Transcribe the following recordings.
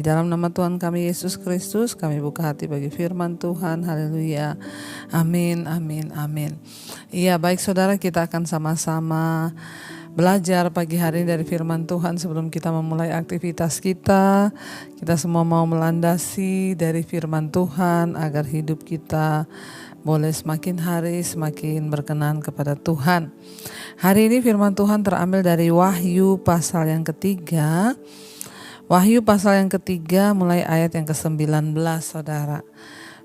Di dalam nama Tuhan kami Yesus Kristus, kami buka hati bagi firman Tuhan. Haleluya. Amin, amin, amin. Iya, baik saudara, kita akan sama-sama belajar pagi hari dari firman Tuhan. Sebelum kita memulai aktivitas kita semua mau melandasi dari firman Tuhan agar hidup kita boleh semakin hari semakin berkenan kepada Tuhan. Hari ini firman Tuhan terambil dari Wahyu pasal yang ketiga. Wahyu pasal yang ketiga mulai ayat yang ke-19, saudara.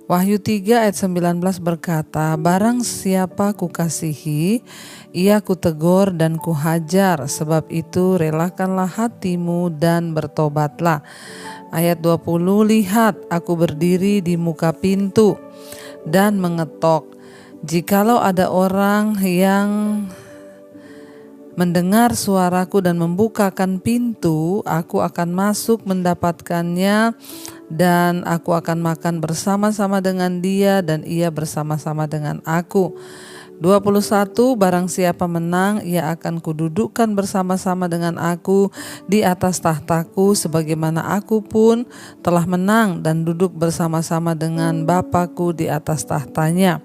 Wahyu 3 ayat 19 berkata, "Barang siapa kukasihi, ia kutegur dan kuhajar, sebab itu relakanlah hatimu dan bertobatlah." Ayat 20, "Lihat, aku berdiri di muka pintu dan mengetok. Jikalau ada orang yang mendengar suaraku dan membukakan pintu, aku akan masuk mendapatkannya dan aku akan makan bersama-sama dengan dia dan ia bersama-sama dengan aku." 21, "Barang siapa menang, ia akan kududukkan bersama-sama dengan aku di atas tahtaku, sebagaimana aku pun telah menang dan duduk bersama-sama dengan Bapa-Ku di atas tahtanya.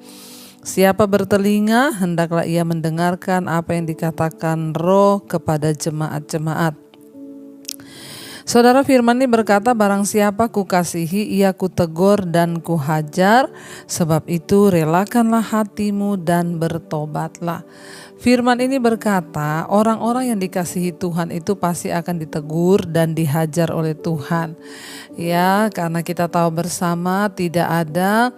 Siapa bertelinga, hendaklah ia mendengarkan apa yang dikatakan Roh kepada jemaat-jemaat." Saudara, firman ini berkata, "Barang siapa kukasihi, ia kutegur dan kuhajar, sebab itu relakanlah hatimu dan bertobatlah." Firman ini berkata, orang-orang yang dikasihi Tuhan itu pasti akan ditegur dan dihajar oleh Tuhan. Ya, karena kita tahu bersama tidak ada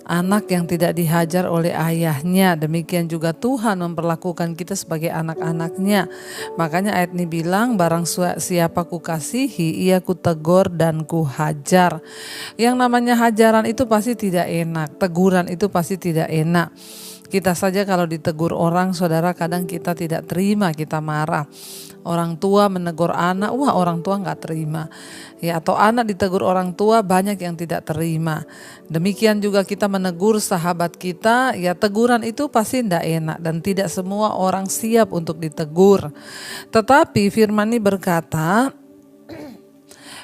anak yang tidak dihajar oleh ayahnya. Demikian juga Tuhan memperlakukan kita sebagai anak-anaknya. Makanya ayat ini bilang, "Barang siapa kukasihi, ia kutegur dan kuhajar." Yang namanya hajaran itu pasti tidak enak. Teguran itu pasti tidak enak. Kita saja kalau ditegur orang, saudara, kadang kita tidak terima, kita marah. Orang tua menegur anak, wah orang tua gak terima. Ya, atau anak ditegur orang tua, banyak yang tidak terima. Demikian juga kita menegur sahabat kita, ya teguran itu pasti tidak enak dan tidak semua orang siap untuk ditegur. Tetapi firman ini berkata,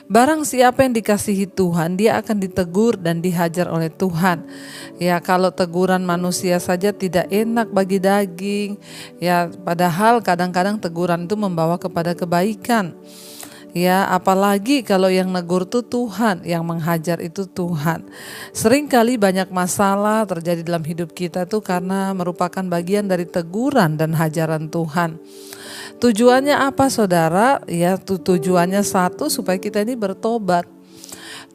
barang siapa yang dikasihi Tuhan, dia akan ditegur dan dihajar oleh Tuhan. Ya, kalau teguran manusia saja tidak enak bagi daging, ya padahal kadang-kadang teguran itu membawa kepada kebaikan. Ya, apalagi kalau yang negur itu Tuhan, yang menghajar itu Tuhan. Seringkali banyak masalah terjadi dalam hidup kita itu karena merupakan bagian dari teguran dan hajaran Tuhan. Tujuannya apa, saudara? Ya, tujuannya satu, supaya kita ini bertobat.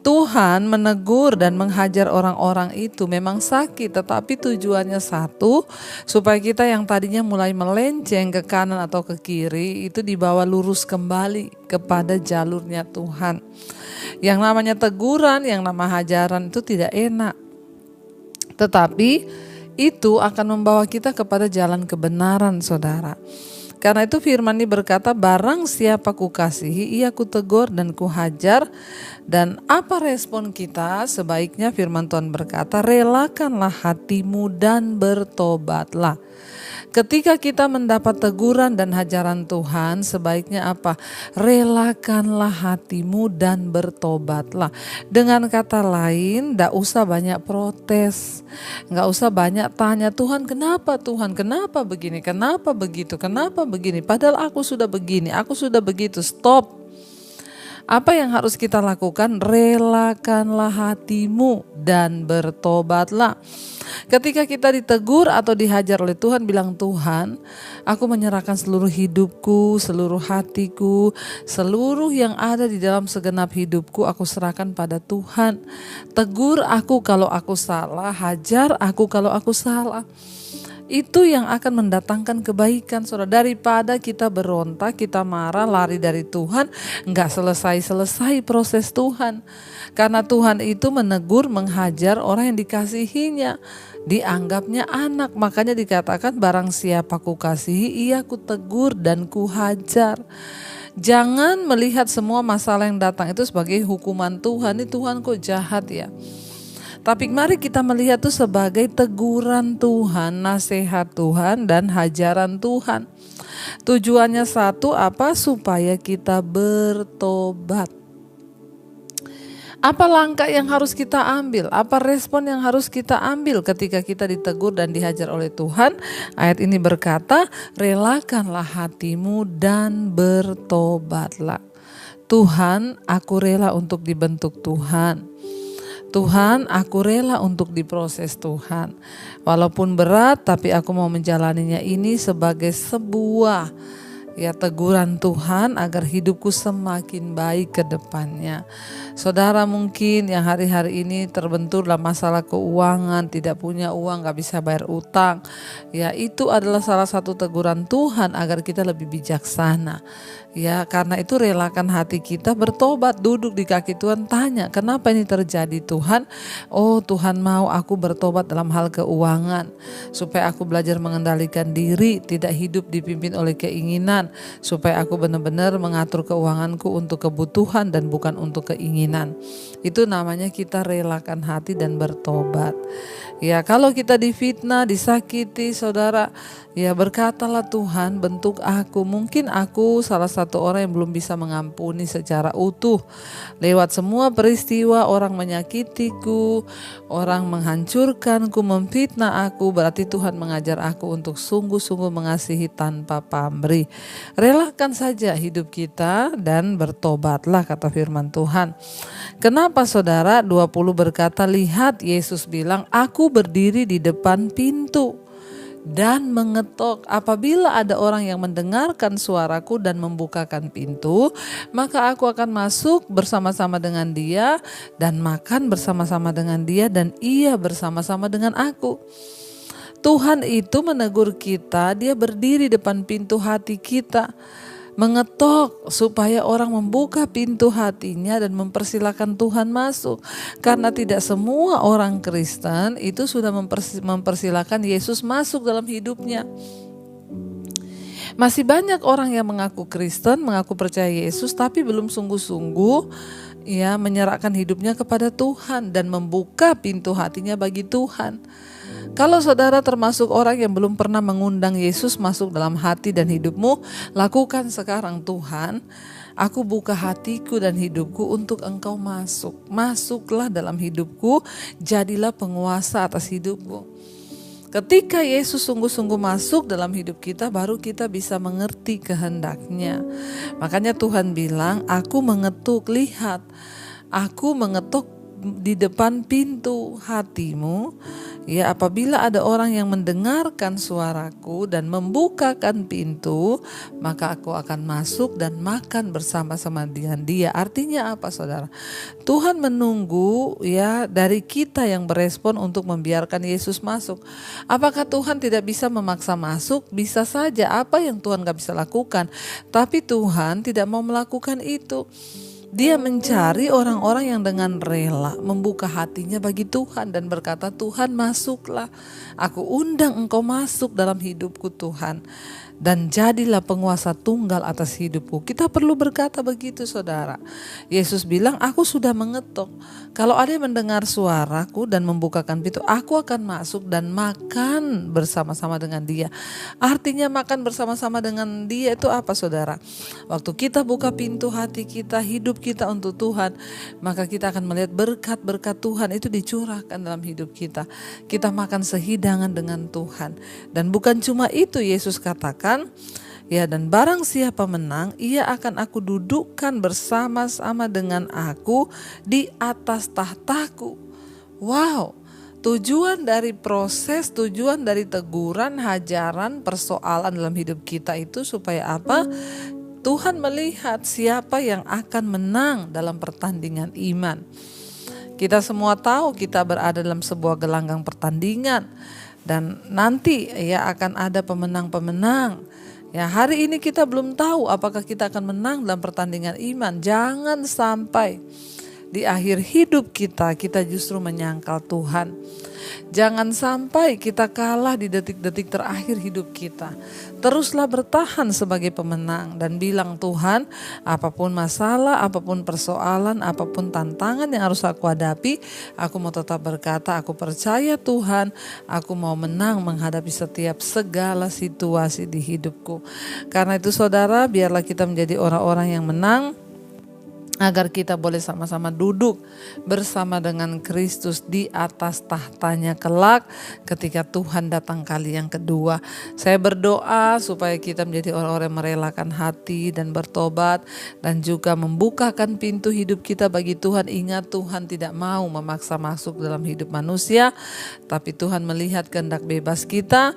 Tuhan menegur dan menghajar orang-orang itu memang sakit, tetapi tujuannya satu, supaya kita yang tadinya mulai melenceng ke kanan atau ke kiri itu dibawa lurus kembali kepada jalurnya Tuhan. Yang namanya teguran, yang nama hajaran itu tidak enak, tetapi itu akan membawa kita kepada jalan kebenaran, saudara. Karena itu firman ini berkata, barang siapa kukasihi, ia kutegur dan kuhajar. Dan apa respon kita? Sebaiknya firman Tuhan berkata, relakanlah hatimu dan bertobatlah. Ketika kita mendapat teguran dan hajaran Tuhan, sebaiknya apa? Relakanlah hatimu dan bertobatlah. Dengan kata lain, gak usah banyak protes, gak usah banyak tanya, Tuhan kenapa begini, kenapa begitu, kenapa begini, padahal aku sudah begini, aku sudah begitu. Stop. Apa yang harus kita lakukan? Relakanlah hatimu dan bertobatlah. Ketika kita ditegur atau dihajar oleh Tuhan, bilang, Tuhan, aku menyerahkan seluruh hidupku, seluruh hatiku, seluruh yang ada di dalam segenap hidupku, aku serahkan pada Tuhan. Tegur aku kalau aku salah, hajar aku kalau aku salah. Itu yang akan mendatangkan kebaikan, saudara. Daripada kita berontak, kita marah, lari dari Tuhan, gak selesai-selesai proses Tuhan. Karena Tuhan itu menegur, menghajar orang yang dikasihinya, dianggapnya anak. Makanya dikatakan, barang siapa kukasihi, ia kutegur dan kuhajar. Jangan melihat semua masalah yang datang itu sebagai hukuman Tuhan. Ini Tuhan kok jahat ya. Tapi mari kita melihat itu sebagai teguran Tuhan, nasihat Tuhan, dan hajaran Tuhan. Tujuannya satu apa? Supaya kita bertobat. Apa langkah yang harus kita ambil? Apa respon yang harus kita ambil ketika kita ditegur dan dihajar oleh Tuhan? Ayat ini berkata, relakanlah hatimu dan bertobatlah. Tuhan, aku rela untuk dibentuk Tuhan. Tuhan, aku rela untuk diproses Tuhan. Walaupun berat, tapi aku mau menjalaninya ini sebagai sebuah teguran Tuhan agar hidupku semakin baik ke depannya. Saudara mungkin yang hari-hari ini terbentur dalam masalah keuangan, tidak punya uang, gak bisa bayar utang. Itu adalah salah satu teguran Tuhan agar kita lebih bijaksana. Karena itu relakan hati kita bertobat, duduk di kaki Tuhan, tanya, kenapa ini terjadi Tuhan? Oh, Tuhan mau aku bertobat dalam hal keuangan, supaya aku belajar mengendalikan diri, tidak hidup dipimpin oleh keinginan, supaya aku benar-benar mengatur keuanganku untuk kebutuhan dan bukan untuk keinginan. Itu namanya kita relakan hati dan bertobat. Kalau kita difitnah, disakiti, saudara, berkatalah, Tuhan bentuk aku. Mungkin aku salah satu orang yang belum bisa mengampuni secara utuh. Lewat semua peristiwa orang menyakitiku, orang menghancurkanku, memfitnah aku, berarti Tuhan mengajar aku untuk sungguh-sungguh mengasihi tanpa pamrih. Relakan saja hidup kita dan bertobatlah, kata firman Tuhan. Kenapa saudara? 20 berkata, lihat Yesus bilang, aku berdiri di depan pintu dan mengetok. Apabila ada orang yang mendengarkan suaraku dan membukakan pintu, maka aku akan masuk bersama-sama dengan dia dan makan bersama-sama dengan dia dan ia bersama-sama dengan aku. Tuhan itu menegur kita, dia berdiri depan pintu hati kita, mengetok supaya orang membuka pintu hatinya dan mempersilakan Tuhan masuk. Karena tidak semua orang Kristen itu sudah mempersilakan Yesus masuk dalam hidupnya. Masih banyak orang yang mengaku Kristen, mengaku percaya Yesus, tapi belum sungguh-sungguh menyerahkan hidupnya kepada Tuhan dan membuka pintu hatinya bagi Tuhan. Kalau saudara termasuk orang yang belum pernah mengundang Yesus masuk dalam hati dan hidupmu, lakukan sekarang. Tuhan, aku buka hatiku dan hidupku untuk Engkau masuk. Masuklah dalam hidupku, jadilah penguasa atas hidupku. Ketika Yesus sungguh-sungguh masuk dalam hidup kita, baru kita bisa mengerti kehendaknya. Makanya Tuhan bilang, aku mengetuk, lihat, aku mengetuk di depan pintu hatimu. Apabila ada orang yang mendengarkan suaraku dan membukakan pintu, maka aku akan masuk dan makan bersama-sama dengan dia. Artinya apa, saudara? Tuhan menunggu dari kita yang berespon untuk membiarkan Yesus masuk. Apakah Tuhan tidak bisa memaksa masuk? Bisa saja. Apa yang Tuhan gak bisa lakukan? Tapi Tuhan tidak mau melakukan itu. Dia mencari orang-orang yang dengan rela membuka hatinya bagi Tuhan dan berkata, Tuhan masuklah, aku undang Engkau masuk dalam hidupku Tuhan, dan jadilah penguasa tunggal atas hidupku. Kita perlu berkata begitu, saudara. Yesus bilang, aku sudah mengetok. Kalau ada yang mendengar suaraku dan membukakan pintu, aku akan masuk dan makan bersama-sama dengan dia. Artinya makan bersama-sama dengan dia itu apa, saudara? Waktu kita buka pintu hati kita, hidup kita untuk Tuhan, maka kita akan melihat berkat-berkat Tuhan itu dicurahkan dalam hidup kita. Kita makan sehidangan dengan Tuhan. Dan bukan cuma itu, Yesus katakan, dan barang siapa menang, ia akan aku dudukkan bersama-sama dengan aku di atas tahtaku. Wow, tujuan dari proses, tujuan dari teguran, hajaran, persoalan dalam hidup kita itu supaya apa? Tuhan melihat siapa yang akan menang dalam pertandingan iman. Kita semua tahu kita berada dalam sebuah gelanggang pertandingan, dan nanti akan ada pemenang-pemenang. Hari ini kita belum tahu apakah kita akan menang dalam pertandingan iman. Jangan sampai di akhir hidup kita justru menyangkal Tuhan. Jangan sampai kita kalah di detik-detik terakhir hidup kita. Teruslah bertahan sebagai pemenang dan bilang, Tuhan, apapun masalah, apapun persoalan, apapun tantangan yang harus aku hadapi, aku mau tetap berkata, aku percaya Tuhan, aku mau menang menghadapi setiap segala situasi di hidupku. Karena itu saudara, biarlah kita menjadi orang-orang yang menang. agar kita boleh sama-sama duduk bersama dengan Kristus di atas tahtanya kelak ketika Tuhan datang kali yang kedua. Saya berdoa supaya kita menjadi orang-orang yang merelakan hati dan bertobat dan juga membukakan pintu hidup kita bagi Tuhan. Ingat, Tuhan tidak mau memaksa masuk dalam hidup manusia, tapi Tuhan melihat kehendak bebas kita.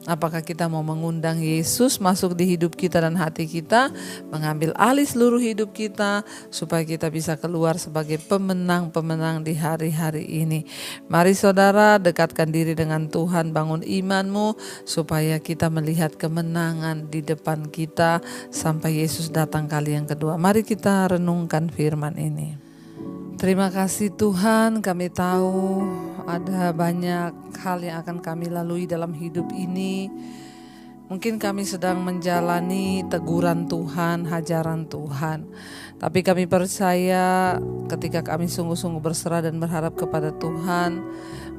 Apakah kita mau mengundang Yesus masuk di hidup kita dan hati kita, mengambil alih seluruh hidup kita, supaya kita bisa keluar sebagai pemenang-pemenang di hari-hari ini. Mari saudara, dekatkan diri dengan Tuhan, bangun imanmu, supaya kita melihat kemenangan di depan kita sampai Yesus datang kali yang kedua. Mari kita renungkan firman ini. Terima kasih Tuhan, kami tahu ada banyak hal yang akan kami lalui dalam hidup ini. Mungkin kami sedang menjalani teguran Tuhan, hajaran Tuhan. Tapi kami percaya ketika kami sungguh-sungguh berserah dan berharap kepada Tuhan,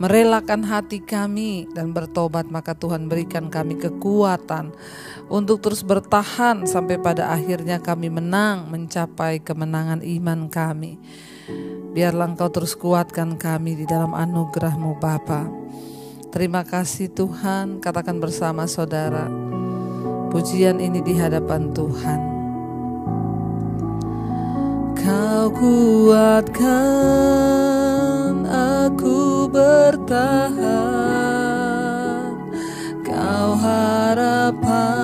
merelakan hati kami dan bertobat, maka Tuhan berikan kami kekuatan untuk terus bertahan sampai pada akhirnya kami menang, mencapai kemenangan iman kami. Biarlah Engkau terus kuatkan kami di dalam anugerah-Mu Bapa. Terima kasih Tuhan, katakan bersama saudara pujian ini di hadapan Tuhan. Kau kuatkan aku bertahan, Kau harapan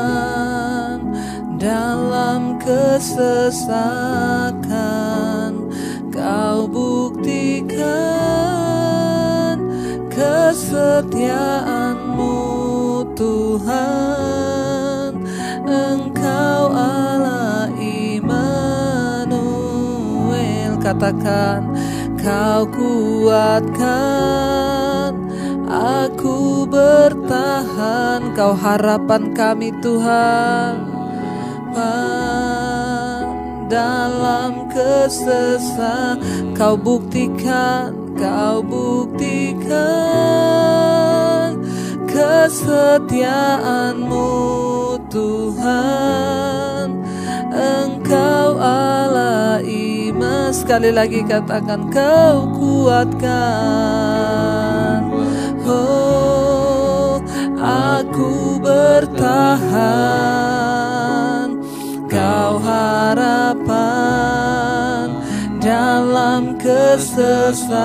dalam kesesakan, Kau buktikan kesetiaan-Mu Tuhan. Engkau Allah Immanuel. Katakan, Kau kuatkan aku bertahan, Kau harapan kami Tuhan. Dalam kesesakan, Kau buktikan kesetiaan-Mu Tuhan. Engkau Allah Immanuel. Sekali lagi katakan, Kau kuatkan. Oh, aku bertahan, Kau harapan dalam kesesakan,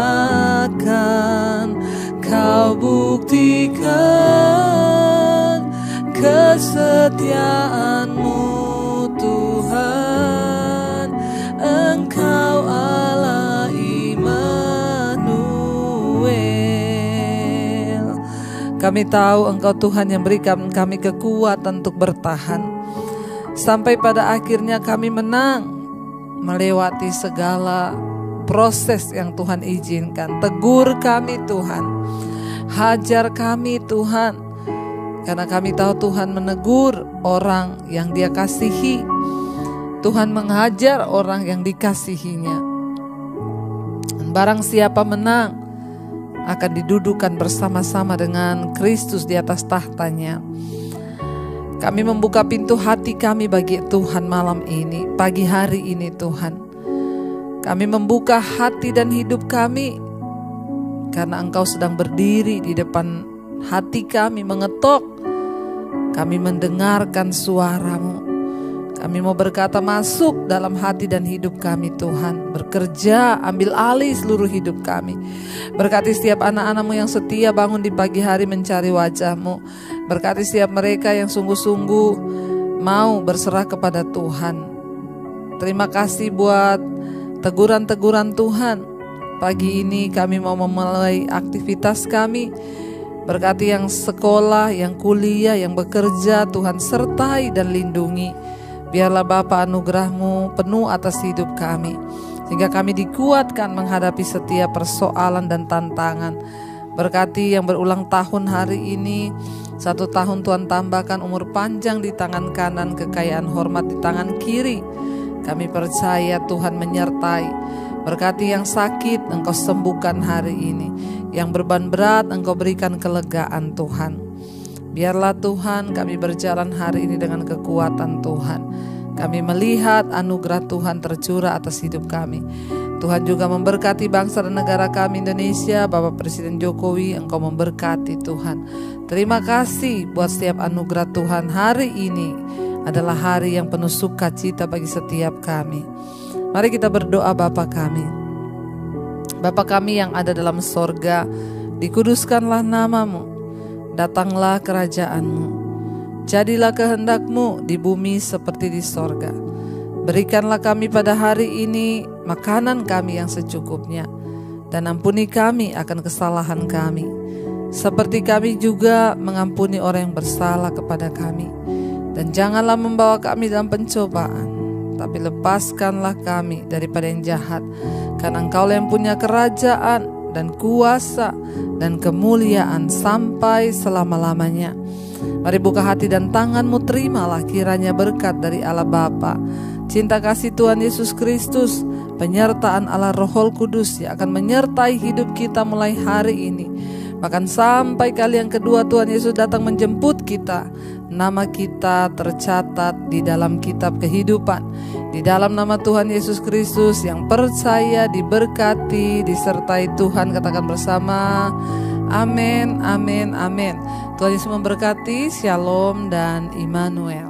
Kau buktikan kesetiaan-Mu Tuhan. Engkau Allah Immanuel. Kami tahu Engkau Tuhan yang berikan kami kekuatan untuk bertahan sampai pada akhirnya kami menang, melewati segala proses yang Tuhan izinkan. Tegur kami Tuhan, hajar kami Tuhan, karena kami tahu Tuhan menegur orang yang Dia kasihi. Tuhan menghajar orang yang dikasihinya. Dan barang siapa menang akan didudukan bersama-sama dengan Kristus di atas tahtanya. Kami membuka pintu hati kami bagi Tuhan malam ini, pagi hari ini Tuhan. Kami membuka hati dan hidup kami karena Engkau sedang berdiri di depan hati kami, mengetok. Kami mendengarkan suara-Mu. Kami mau berkata, masuk dalam hati dan hidup kami Tuhan. Bekerja, ambil alih seluruh hidup kami. Berkati setiap anak-anak-Mu yang setia bangun di pagi hari mencari wajah-Mu. Berkati setiap mereka yang sungguh-sungguh mau berserah kepada Tuhan. Terima kasih buat teguran-teguran Tuhan. Pagi ini kami mau memulai aktivitas kami. Berkati yang sekolah, yang kuliah, yang bekerja, Tuhan sertai dan lindungi. Biarlah Bapa anugerah-Mu penuh atas hidup kami, sehingga kami dikuatkan menghadapi setiap persoalan dan tantangan. Berkati yang berulang tahun hari ini, 1 tahun Tuhan tambahkan umur panjang di tangan kanan, kekayaan hormat di tangan kiri. Kami percaya Tuhan menyertai. Berkati yang sakit Engkau sembuhkan hari ini, yang beban berat Engkau berikan kelegaan Tuhan. Biarlah Tuhan kami berjalan hari ini dengan kekuatan Tuhan. kami melihat anugerah Tuhan tercurah atas hidup kami. Tuhan juga memberkati bangsa dan negara kami Indonesia. Bapak Presiden Jokowi, Engkau memberkati Tuhan. Terima kasih buat setiap anugerah Tuhan. Hari ini adalah hari yang penuh sukacita bagi setiap kami. Mari kita berdoa. Bapa kami, Bapa kami yang ada dalam sorga, dikuduskanlah namamu, datanglah kerajaanmu, jadilah kehendak-Mu di bumi seperti di sorga. Berikanlah kami pada hari ini makanan kami yang secukupnya, dan ampuni kami akan kesalahan kami, seperti kami juga mengampuni orang yang bersalah kepada kami. Dan janganlah membawa kami dalam pencobaan, tapi lepaskanlah kami daripada yang jahat, karena Engkau yang punya kerajaan dan kuasa dan kemuliaan sampai selama-lamanya. Mari buka hati dan tanganmu, terimalah kiranya berkat dari Allah Bapa, cinta kasih Tuhan Yesus Kristus, penyertaan Allah Roh Kudus yang akan menyertai hidup kita mulai hari ini, bahkan sampai kali yang kedua Tuhan Yesus datang menjemput kita. Nama kita tercatat di dalam kitab kehidupan. Di dalam nama Tuhan Yesus Kristus yang percaya, diberkati, disertai Tuhan, katakan bersama, amin, amin, amin. Tuhan Yesus memberkati. Shalom dan Immanuel.